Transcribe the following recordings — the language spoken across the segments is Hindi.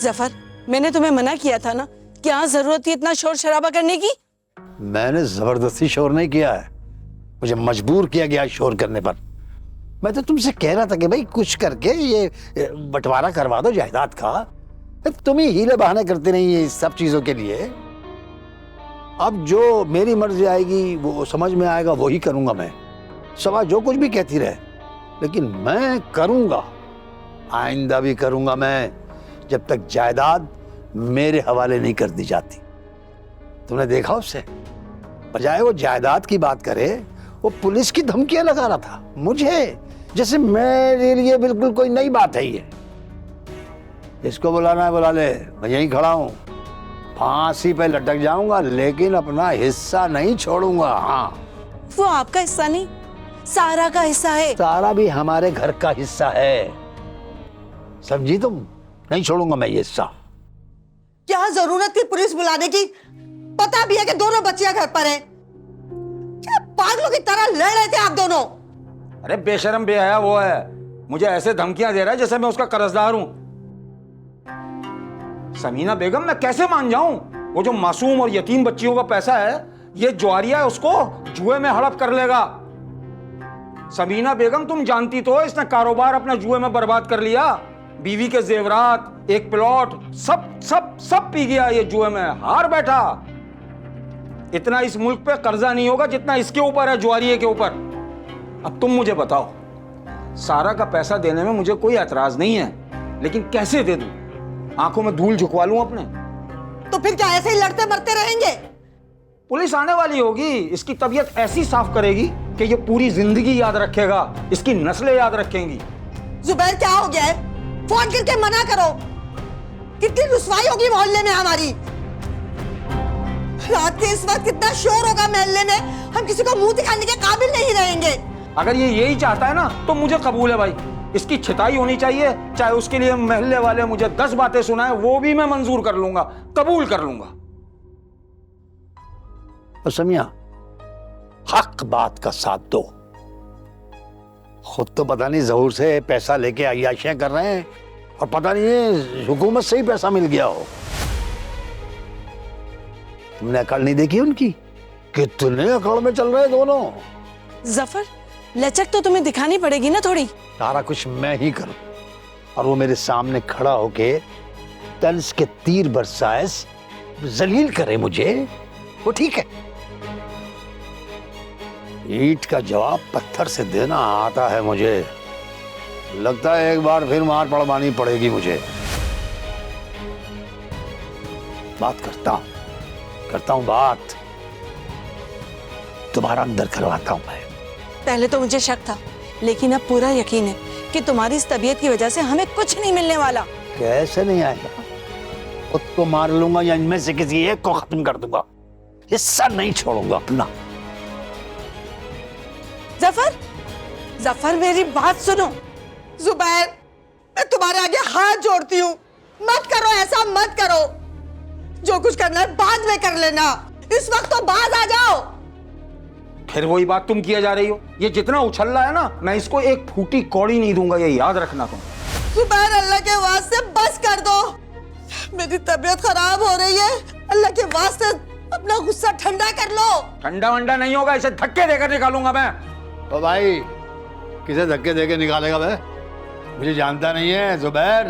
जफर, मैंने तुम्हें मना किया था ना, क्या जरूरत थी इतना शोर शराबा करने की? मैंने जबरदस्ती शोर नहीं किया है, मुझे मजबूर किया गया शोर करने पर। मैं तो तुमसे कह रहा था कि भाई कुछ करके ये बंटवारा करवा दो जायदाद का। तुम ही हीले बहाने करते नहीं ये सब चीजों के लिए। अब जो मेरी मर्जी आएगी वो समझ में आएगा वही करूंगा मैं। सवा जो कुछ भी कहती रहे, लेकिन मैं करूंगा, आइंदा भी करूंगा मैं, जब तक जायदाद मेरे हवाले नहीं कर दी जाती। तुमने देखा उससे, बजाय वो जायदाद की बात करे वो पुलिस की धमकियां लगा रहा था मुझे, जैसे मेरे लिए बिल्कुल कोई नई बात है ये। इसको बुलाना है बुला ले, मैं यहीं खड़ा हूं, फांसी पे लटक जाऊंगा लेकिन अपना हिस्सा नहीं छोड़ूंगा। हाँ, वो आपका हिस्सा नहीं, सारा का हिस्सा है। सारा भी हमारे घर का हिस्सा है, समझी तुम? नहीं छोड़ूंगा मैं ये हिस्सा। क्या जरूरत थी पुलिस बुलाने की? पता भी है कि दोनों बच्चियां घर पर हैं। क्या पागलों की तरह लड़ रहे थे आप दोनों? अरे बेशरम बेहया वो है, मुझे ऐसे धमकियां दे रहा है जैसे मैं उसका कर्जदार हूं। समीना बेगम, मैं कैसे मान जाऊं? वो जो मासूम और यतीम बच्चियों का पैसा है, ये ज्वारिया है, उसको जुए में हड़प कर लेगा। समीना बेगम, तुम जानती तो हो इसने कारोबार अपना जुए में बर्बाद कर लिया। बीवी के जेवरात, एक प्लॉट, सब सब सब पी गया ये जुए में, हार बैठा। इतना इस मुल्क पे कर्जा नहीं होगा जितना इसके ऊपर है, ज्वारिये के ऊपर। अब तुम मुझे बताओ, सारा का पैसा देने में मुझे कोई एतराज नहीं है, लेकिन कैसे दे दूं? आंखों में धूल झुकवा लूं अपने? तो फिर क्या ऐसे ही लड़ते मरते रहेंगे? पुलिस आने वाली होगी, इसकी तबीयत ऐसी साफ करेगी कि ये पूरी जिंदगी याद रखेगा, इसकी नस्लें याद रखेंगी। जुबैर, क्या हो गया है? फोन करके मना करो। कितनी रुसवाई होगी मोहल्ले में हमारी। रात के इस वक्त कितना शोर होगा मोहल्ले में, हम किसी को मुंह दिखाने के काबिल नहीं रहेंगे। अगर ये यही चाहता है ना तो मुझे कबूल है भाई, इसकी छिताई होनी चाहिए, चाहे उसके लिए मोहल्ले वाले मुझे 10 बातें सुनाए, वो भी मैं मंजूर कर लूंगा, कबूल कर लूंगा। समिया, हक बात का साथ दो। खुद तो पता नहीं जहूर से पैसा लेके अय्याशियां कर रहे हैं, और पता नहीं है हुकूमत से ही पैसा मिल गया हो। तुमने अकड़ नहीं देखी उनकी? कितने अकड़ में चल रहे दोनों। जफर, लचक तो तुम्हें दिखानी पड़ेगी ना थोड़ी। सारा कुछ मैं ही करूं, और वो मेरे सामने खड़ा होके तंज के तीर बरसाए, जलील करे मुझे, वो ठीक है। ईंट का जवाब पत्थर से देना आता है मुझे। लगता है एक बार फिर मार पड़वानी पड़ेगी मुझे। बात करता हूं बात, तुम्हारा अंदर करवाता हूं मैं। पहले तो मुझे शक था, लेकिन अब पूरा यकीन है कि तुम्हारी इस तबीयत की वजह से हमें कुछ नहीं मिलने वाला। कैसे नहीं आएगा? खुद को मार लूंगा या इनमें से किसी एक को खत्म कर दूंगा, हिस्सा नहीं छोड़ूंगा अपना। जफर, जफर मेरी बात सुनो। जुबैर, मैं तुम्हारे आगे हाथ जोड़ती हूँ, मत करो ऐसा, मत करो। जो कुछ करना है बाद में कर लेना, इस वक्त तो बाज आ जाओ। फिर वही बात तुम किए जा रही हो। ये जितना उछल रहा है ना, मैं इसको एक फूटी कौड़ी नहीं दूंगा, ये याद रखना तुम। जुबैर, अल्लाह के वास्ते बस कर दो। मेरी तबीयत खराब हो रही है, अल्लाह के वास्ते अपना गुस्सा ठंडा कर लो। ठंडा वंडा नहीं होगा, इसे धक्के देकर निकालूंगा मैं। तो भाई किसे धक्के देके निकालेगा बे? मुझे जानता नहीं है जुबैर।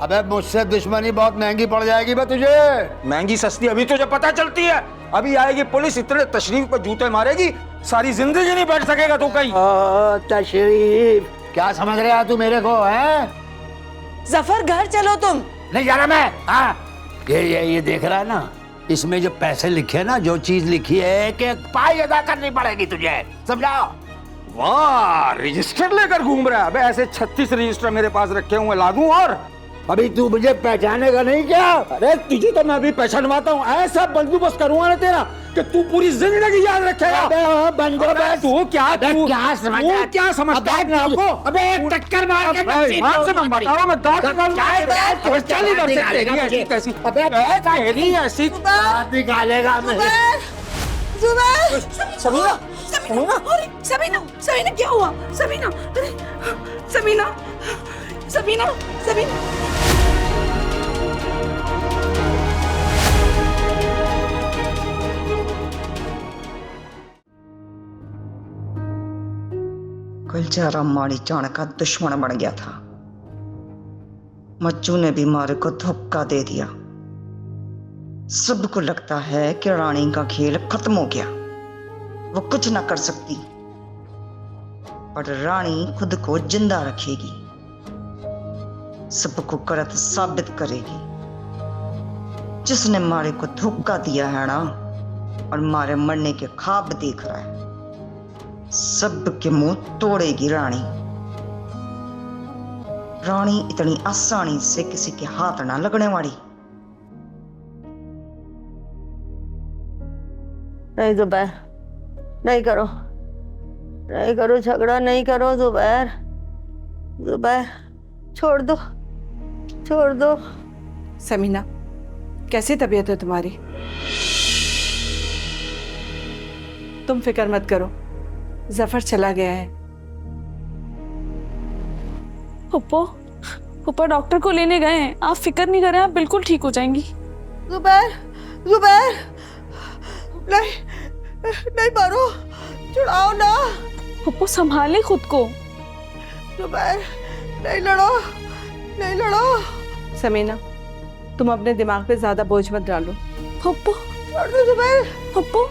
अबे मुझसे दुश्मनी बहुत महंगी पड़ जाएगी बे तुझे। महंगी सस्ती अभी तुझे पता चलती है, अभी आएगी पुलिस, इतने तशरीफ पर जूते मारेगी, सारी जिंदगी नहीं बैठ सकेगा तू कहीं। तशरीफ क्या समझ रहा तू मेरे को है? जफर, घर चलो तुम। नहीं जा रहा मैं। हाँ, ये देख रहा है ना, इसमें जो पैसे लिखे ना, जो चीज लिखी है कि पाई अदा करनी पड़ेगी तुझे, समझा? वाह, रजिस्टर लेकर घूम रहा है। अबे ऐसे 36 रजिस्टर मेरे पास रखे हुए, ला दूं? और अभी तू मुझे पहचानेगा नहीं क्या? अरे तुझे तो मैं अभी पहचानवाता हूँ, ऐसा बंदोबस्त करूंगा ना तेरा कि तू पूरी जिंदगी याद रखेगा। बंदोबस्त? तू क्या समझता है अपने आप को? अबे एक टक्कर मार के आपसे मैं बताऊं, मैं दांत निकालूंगा। चल इधर से, तेरी कैसी ऐसी निकालेगा मैं। जुबैर, सबीना, सबीना, सबीना क्या हुआ? सबीना, अरे सबीना, सबीना, सबीना। गुलजारा माड़ी जान का दुश्मन बन गया था। मज्जू ने भी मारे को धोखा दे दिया। सबको लगता है कि रानी का खेल खत्म हो गया, वो कुछ ना कर सकती, पर रानी खुद को जिंदा रखेगी, सबको गलत साबित करेगी। जिसने मारे को धोखा दिया है ना और मारे मरने के ख्वाब देख रहा है, सबके मुंह तोड़ेगी रानी। रानी इतनी आसानी से किसी के हाथ ना लगने वाली। नहीं जुबैर, नहीं करो, नहीं करो, झगड़ा नहीं करो जुबैर। जुबैर छोड़ दो, छोड़ दो। समीना, कैसी तबीयत है तुम्हारी? तुम फिक्र मत करो, जफर चला गया है। पप्पा डॉक्टर को लेने गए हैं, आप फिक्र नहीं करें, आप बिल्कुल ठीक हो जाएंगी। जुबैर, जुबैर, नहीं, नहीं मारो, छुड़ाओ ना। पप्पा संभाले खुद को। जुबैर, नहीं लड़ो, नहीं लड़ो। समीना, तुम अपने दिमाग पे ज्यादा बोझ मत डालो। पप्पा, छोड़ दो जुबैर। पप्पा,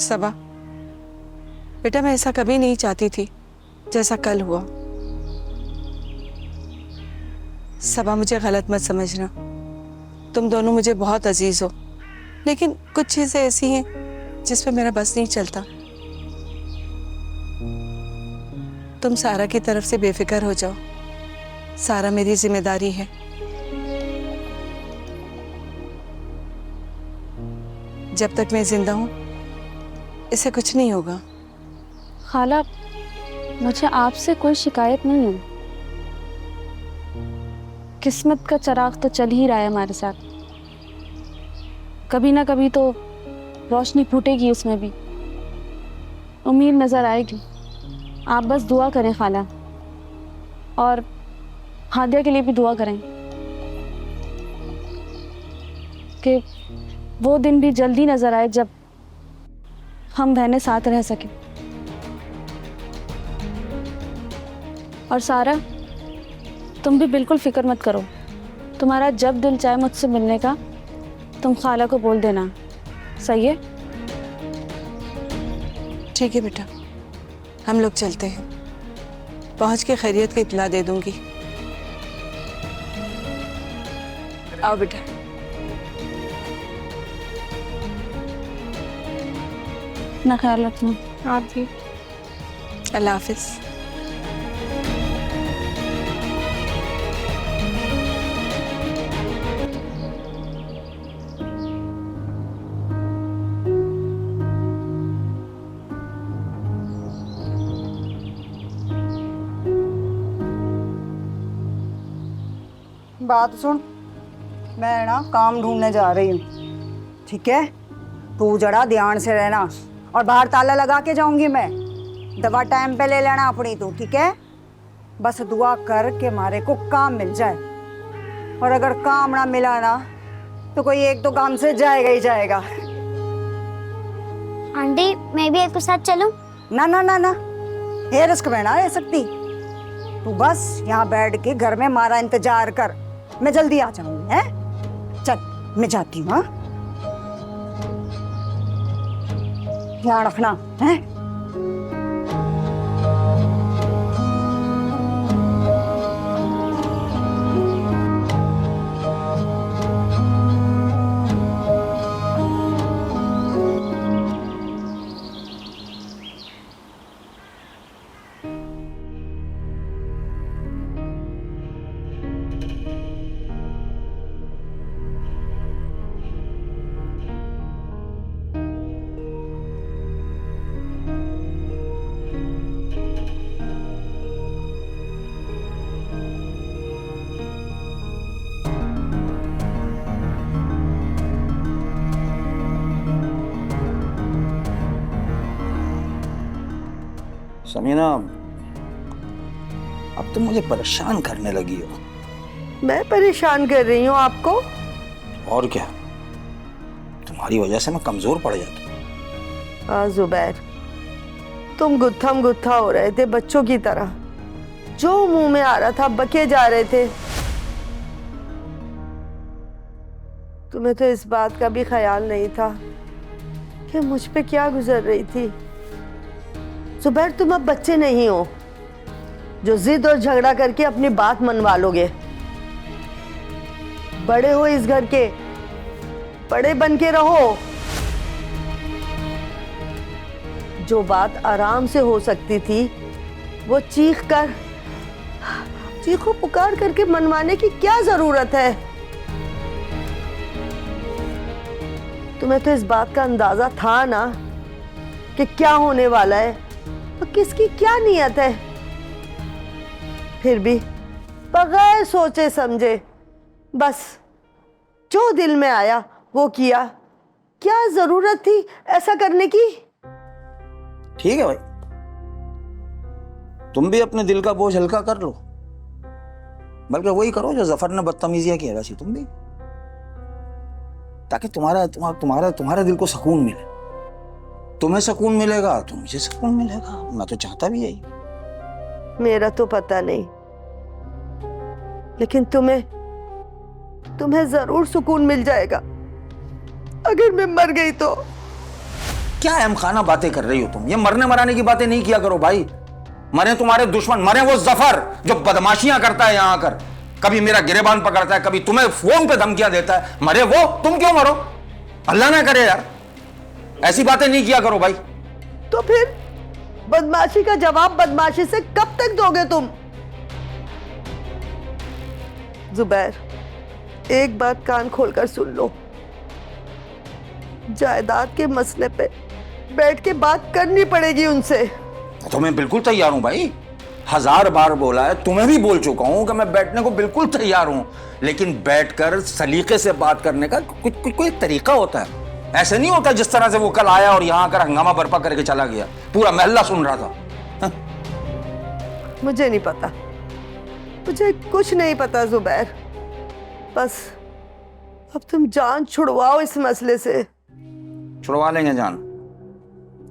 सबा, बेटा मैं ऐसा कभी नहीं चाहती थी जैसा कल हुआ। सबा, मुझे गलत मत समझना, तुम दोनों मुझे बहुत अजीज हो, लेकिन कुछ चीजें ऐसी हैं जिस पे मेरा बस नहीं चलता। तुम सारा की तरफ से बेफिक्र हो जाओ, सारा मेरी जिम्मेदारी है। जब तक मैं जिंदा हूं इसे कुछ नहीं होगा। खाला, मुझे आपसे कोई शिकायत नहीं है। किस्मत का चिराग तो चल ही रहा है हमारे साथ, कभी ना कभी तो रोशनी फूटेगी, उसमें भी उम्मीद नजर आएगी। आप बस दुआ करें खाला, और हादिया के लिए भी दुआ करें कि वो दिन भी जल्दी नजर आए जब हम बहनें साथ रह सकें। और सारा, तुम भी बिल्कुल फिक्र मत करो, तुम्हारा जब दिल चाहे मुझसे मिलने का तुम खाला को बोल देना, सही है? ठीक है बेटा, हम लोग चलते हैं, पहुंच के खैरियत की इत्तला दे दूंगी। आओ बेटा। ना ख्याल रखना। आप भी। अल्लाह हाफिज। बात सुन, मैं ना काम ढूंढने जा रही हूँ, ठीक है? तू जरा ध्यान से रहना, और बाहर ताला लगा के जाऊंगी मैं। दवा टाइम पे ले लेना अपनी तू, ठीक है? बस दुआ कर के हमारे को काम मिल जाए, और अगर काम ना मिला ना तो कोई एक तो काम से जाएगा ही जाएगा। आंटी, मैं भी आपके साथ चलूं? ना ना ना ना, ये रिस्क में ना रह सकती। तू बस यहाँ बैठ के घर में हमारा इंतजार कर, मैं जल्दी आ जाऊंगी। हैं? चल मैं जाती हूँ। हाँ, ध्यान रखना है। समीना, अब तुम मुझे परेशान करने लगी हो। मैं परेशान कर रही हूँ आपको? और क्या, तुम्हारी वजह से मैं कमजोर पड़ जाता। हाँ जुबैर, तुम गुत्थम गुत्था हो रहे थे बच्चों की तरह, जो मुंह में आ रहा था बके जा रहे थे। तुम्हें तो इस बात का भी ख्याल नहीं था कि मुझ पे क्या गुजर रही थी। जुबैर, तुम अब बच्चे नहीं हो जो जिद और झगड़ा करके अपनी बात मनवा लोगे। बड़े हो इस घर के, बड़े बन के रहो। जो बात आराम से हो सकती थी वो चीखो पुकार करके मनवाने की क्या जरूरत है? तुम्हें तो इस बात का अंदाजा था ना कि क्या होने वाला है और किसकी क्या नियत है। फिर भी बगैर सोचे समझे बस जो दिल में आया वो किया। क्या जरूरत थी ऐसा करने की? ठीक है भाई, तुम भी अपने दिल का बोझ हल्का कर लो, बल्कि वही करो जो जफर ने बदतमीजियां की, वैसी तुम भी, ताकि तुम्हारा दिल को सुकून मिले। तुम्हें सुकून मिलेगा तो मुझे सुकून मिलेगा। मैं तो चाहता भी यही। मेरा तो पता नहीं, लेकिन तुम्हें जरूर सुकून मिल जाएगा अगर मैं मर गई तो। क्या अहम खाना बातें कर रही हो तुम? ये मरने मराने की बातें नहीं किया करो भाई। मरे तुम्हारे दुश्मन, मरे वो जफर जो बदमाशियां करता है यहाँ आकर, कभी मेरा गिरेबान पकड़ता है, कभी तुम्हें फोन पे धमकियां देता है। मरे वो, तुम क्यों मरो? अल्लाह ना करे यार, ऐसी बातें नहीं किया करो भाई। तो फिर बदमाशी का जवाब बदमाशी से कब तक दोगे तुम? जुबैर, एक बात कान खोलकर सुन लो। जायदाद के मसले पे बैठ के बात करनी पड़ेगी उनसे। तो मैं बिल्कुल तैयार हूं भाई, 1000 बार बोला है, तुम्हें भी बोल चुका हूं कि मैं बैठने को बिल्कुल तैयार हूं, लेकिन बैठकर सलीके से बात करने का कोई तरीका होता है। ऐसे नहीं होता जिस तरह से वो कल आया और यहां आकर हंगामा बर्पा करके चला गया, पूरा मोहल्ला सुन रहा था। हाँ? मुझे नहीं पता, मुझे कुछ नहीं पता जुबैर। बस अब तुम जान छुड़वाओ इस मसले से। छुड़वा लेंगे जान,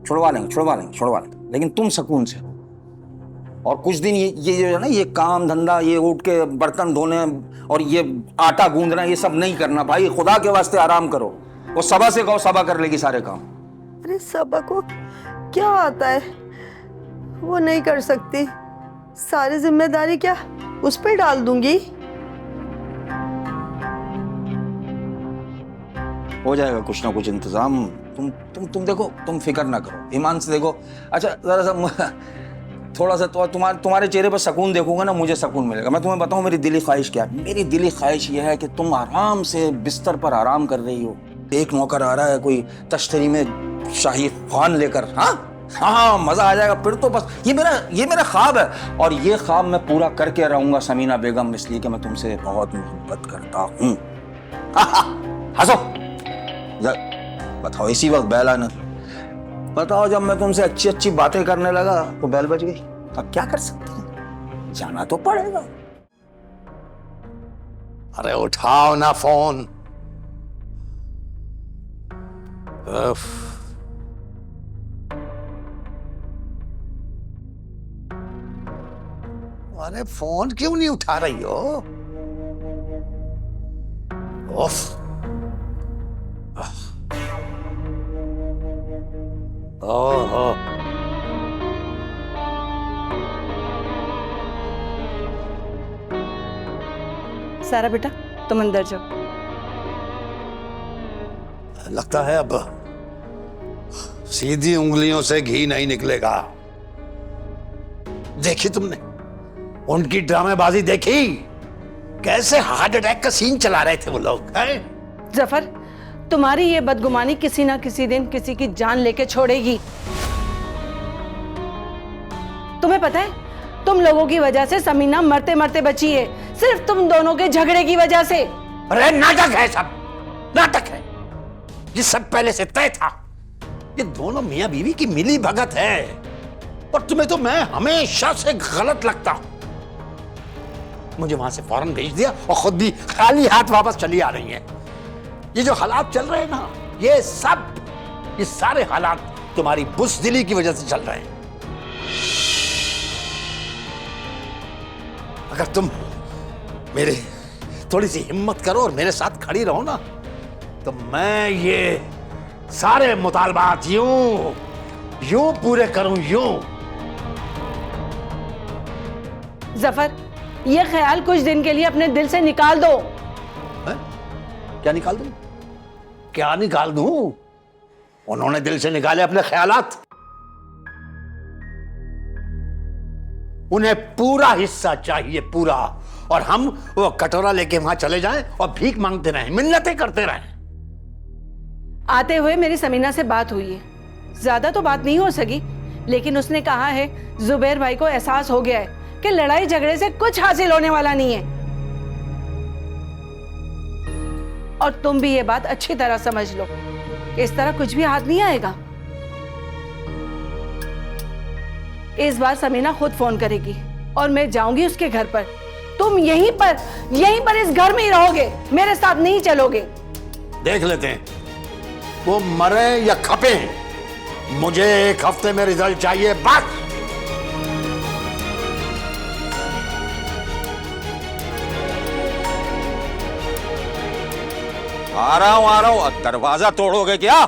छुड़वा लेंगे, लेकिन तुम सुकून से। और कुछ दिन ये जो है ना, ये काम धंधा, ये उठ के बर्तन धोने और ये आटा गूंदना, ये सब नहीं करना भाई। खुदा के वास्ते आराम करो। वो सबा से कहो, सबा कर लेगी सारे काम। अरे सबा को क्या आता है? वो नहीं कर सकती। सारी जिम्मेदारी क्या उस पे डाल दूंगी? हो जाएगा कुछ ना कुछ इंतजाम। तुम देखो, तुम फिक्र ना करो, ईमान से देखो। अच्छा जरा सा थोड़ा सा तो तुम्हारे चेहरे पर सुकून देखूंगा ना, मुझे सुकून मिलेगा। मैं तुम्हें बताऊं मेरी दिली ख्वाहिश क्या है? मेरी दिली ख्वाहिश यह है कि तुम आराम से बिस्तर पर आराम कर रही हो, एक नौकर आ रहा है कोई तश्तरी में शाही खान लेकर। हाँ, मजा आ जाएगा फिर तो। बस ये मेरा ख्वाब है, और ये ख्वाब मैं पूरा करके रहूंगा समीना बेगम, इसलिए कि मैं तुमसे बहुत मोहब्बत करता हूँ। हंसो, बताओ इसी वक्त बेल आना। बताओ, जब मैं तुमसे अच्छी अच्छी बातें करने लगा तो बेल बज गई। अब क्या कर सकते हैं, जाना तो पड़ेगा। अरे उठाओ ना फोन। अरे फोन क्यों नहीं उठा रही हो? ओफ। ओहो, सारा बेटा तुम अंदर जाओ। लगता है अब सीधी उंगलियों से घी नहीं निकलेगा। देखी तुमने उनकी ड्रामेबाजी देखी? कैसे हार्ट अटैक का सीन चला रहे थे वो लोग, हैं? जफर, तुम्हारी ये बदगुमानी किसी ना किसी दिन किसी की जान लेके छोड़ेगी। तुम्हें पता है, तुम लोगों की वजह से समीना मरते मरते बची है, सिर्फ तुम दोनों के झगड़े की वजह से। अरे नाटक है, सब नाटक है। ये सब पहले से तय था। ये दोनों मियां बीवी की मिली भगत है। और तुम्हें तो मैं हमेशा से गलत लगता हूं। मुझे वहां से फौरन भेज दिया और खुद भी खाली हाथ वापस चली आ रही हैं। ये जो हालात चल रहे हैं ना, ये सारे हालात तुम्हारी बुज़दिली की वजह से चल रहे हैं। अगर तुम मेरे थोड़ी सी हिम्मत करो और मेरे साथ खड़ी रहो ना, तो मैं ये सारे मुतालबात यूं पूरे करूं, यूं। जफर, ये ख्याल कुछ दिन के लिए अपने दिल से निकाल दो। है? क्या निकाल दूं? क्या निकाल दूं? उन्होंने दिल से निकाले अपने ख्यालात। उन्हें पूरा हिस्सा चाहिए, पूरा। और हम वो कटोरा लेके वहां चले जाएं और भीख मांगते रहें, मिन्नतें करते रहें। आते हुए मेरी समीना से बात हुई है, ज्यादा तो बात नहीं हो सकी, लेकिन उसने कहा है जुबैर भाई को एहसास हो गया है कि लड़ाई झगड़े से कुछ हासिल होने वाला नहीं है। और तुम भी ये बात अच्छी तरह समझ लो कि इस तरह कुछ भी हाथ नहीं आएगा। इस बार समीना खुद फोन करेगी और मैं जाऊंगी उसके घर पर। तुम यहीं पर इस घर में ही रहोगे, मेरे साथ नहीं चलोगे। देख लेते हैं, वो मरे या खपे, मुझे 1 हफ्ते में रिजल्ट चाहिए, बस। आ रहा हूं। दरवाजा तोड़ोगे क्या?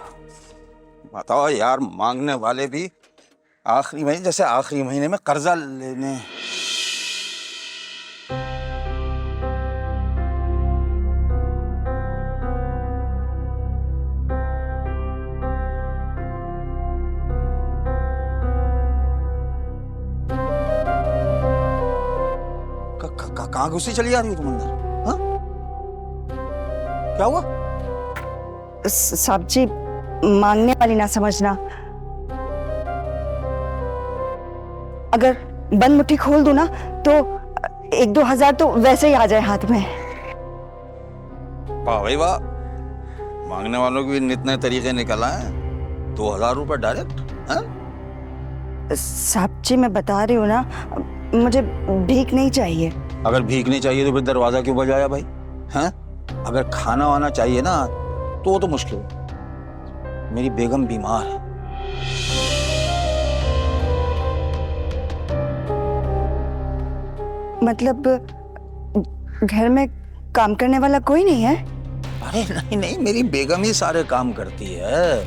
बताओ यार, मांगने वाले भी आखिरी महीने जैसे आखिरी महीने में कर्जा लेने। कहाँ घुसी चली आ रही हो तुम अंदर? हाँ? क्या हुआ? साहब जी, मांगने वाली ना समझना। अगर बंद मुट्ठी खोल दूं ना तो 1-2 हजार तो वैसे ही आ जाए हाथ में। वाह भाई वाह, मांगने वालों के भी नित नए तरीके निकल आए। 2000 रुपए डायरेक्ट? हाँ? साहब जी, मैं बता रही हूँ ना, मुझे भीख नहीं चाहिए। अगर भीख नहीं चाहिए तो फिर दरवाजा क्यों बजाया भाई? हैं? अगर खाना वाना चाहिए ना तो वो तो मुश्किल है। मेरी बेगम बीमार है। मतलब घर में काम करने वाला कोई नहीं है? अरे नहीं नहीं, मेरी बेगम ही सारे काम करती है।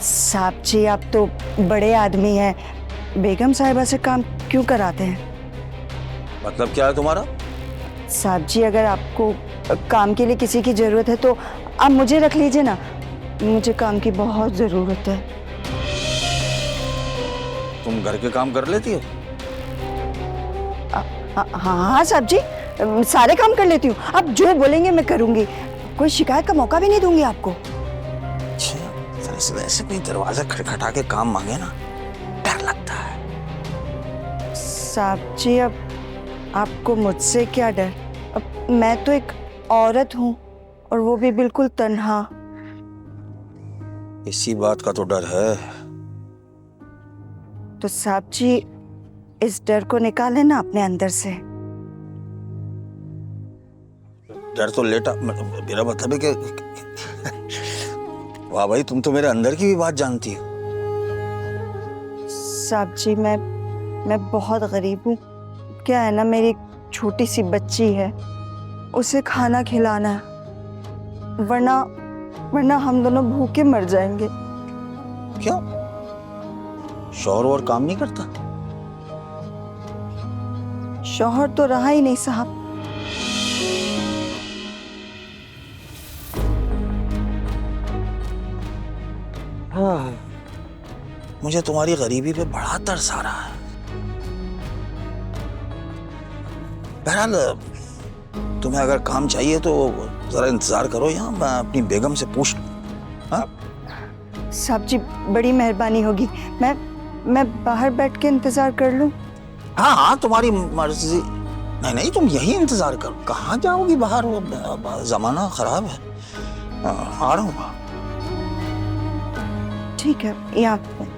साहब जी, आप तो बड़े आदमी हैं, बेगम साहिबा से काम क्यों कराते हैं? मतलब क्या है तुम्हारा? साहब जी, अगर आपको काम के लिए किसी की जरूरत है तो आप मुझे रख लीजिए ना, मुझे काम की बहुत जरूरत है। तुम घर के काम कर लेती हो? हाँ साहब जी, सारे काम कर लेती हूँ। आप जो बोलेंगे मैं करूँगी, कोई शिकायत का मौका भी नहीं दूंगी आपको। अच्छा, वैसे कोई दरवाजा खटखटा के काम मांगे ना, डर लगता है। साहब जी, अब आपको मुझसे क्या डर? अब मैं तो एक औरत हूँ और वो भी बिल्कुल तन्हा। इसी बात का तो डर है। तो साहब जी, इस डर को निकालें ना अपने अंदर से। डर तो लेटा, मेरा मतलब है कि वाह भाई, तुम तो मेरे अंदर की भी बात जानती हो। साहब जी, मैं बहुत गरीब हूँ। क्या है ना, मेरी एक छोटी सी बच्ची है, उसे खाना खिलाना है, वरना हम दोनों भूखे मर जाएंगे। क्यों? शौहर और काम नहीं करता? शौहर तो रहा ही नहीं साहब। हाँ, मुझे तुम्हारी गरीबी पे बड़ा तरस आ रहा है। बहरहाल, तुम्हें अगर काम चाहिए तो जरा इंतजार करो, यहाँ मैं अपनी बेगम से पूछ लूं। हाँ? साहब जी, बड़ी मेहरबानी होगी। मैं बाहर बैठ के इंतजार कर लूं? हाँ हाँ, तुम्हारी मर्जी। नहीं नहीं, तुम यही इंतजार करो। कहाँ जाओगी बाहर? वो जमाना खराब है। आ रहा हूँ। ठीक है, यहाँ पे